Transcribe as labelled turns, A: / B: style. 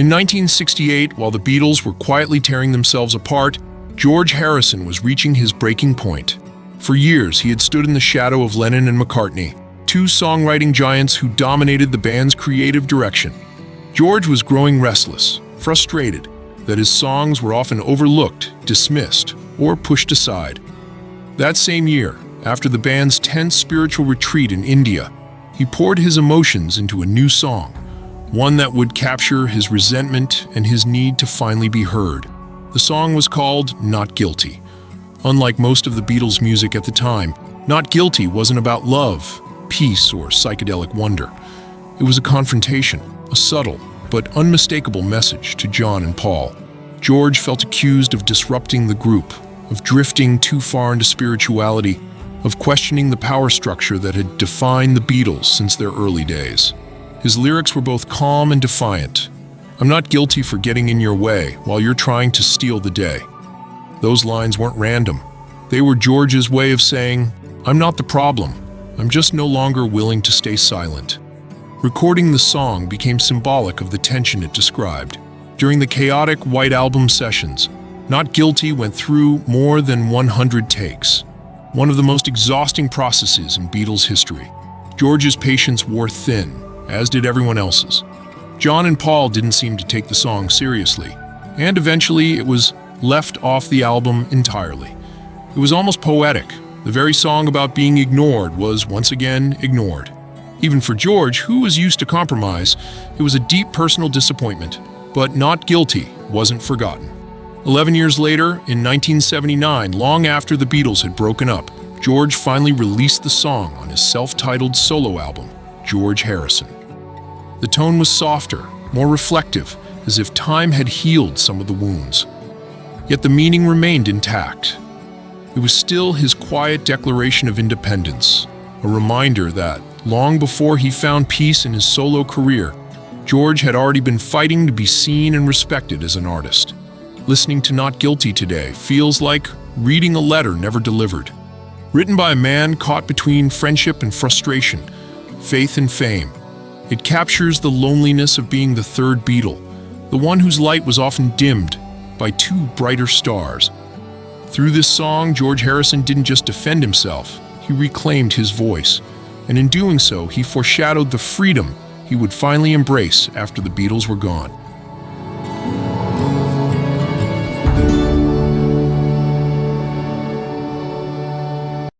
A: In 1968, while the Beatles were quietly tearing themselves apart, George Harrison was reaching his breaking point. For years, he had stood in the shadow of Lennon and McCartney, two songwriting giants who dominated the band's creative direction. George was growing restless, frustrated that his songs were often overlooked, dismissed, or pushed aside. That same year, after the band's tense spiritual retreat in India, he poured his emotions into a new song, one that would capture his resentment and his need to finally be heard. The song was called Not Guilty. Unlike most of the Beatles' music at the time, Not Guilty wasn't about love, peace, or psychedelic wonder. It was a confrontation, a subtle but unmistakable message to John and Paul. George felt accused of disrupting the group, of drifting too far into spirituality, of questioning the power structure that had defined the Beatles since their early days. His lyrics were both calm and defiant. "I'm not guilty for getting in your way while you're trying to steal the day." Those lines weren't random. They were George's way of saying, "I'm not the problem. I'm just no longer willing to stay silent." Recording the song became symbolic of the tension it described. During the chaotic White Album sessions, Not Guilty went through more than 100 takes, one of the most exhausting processes in Beatles history. George's patience wore thin, as did everyone else's. John and Paul didn't seem to take the song seriously, and eventually it was left off the album entirely. It was almost poetic. The very song about being ignored was once again ignored. Even for George, who was used to compromise, it was a deep personal disappointment, but Not Guilty wasn't forgotten. 11 years later, in 1979, long after the Beatles had broken up, George finally released the song on his self-titled solo album, George Harrison. The tone was softer, more reflective, as if time had healed some of the wounds. Yet the meaning remained intact. It was still his quiet declaration of independence, a reminder that, long before he found peace in his solo career, George had already been fighting to be seen and respected as an artist. Listening to Not Guilty today feels like reading a letter never delivered. Written by a man caught between friendship and frustration, faith and fame, it captures the loneliness of being the third Beatle, the one whose light was often dimmed by two brighter stars. Through this song, George Harrison didn't just defend himself, he reclaimed his voice, and in doing so, he foreshadowed the freedom he would finally embrace after the Beatles were gone.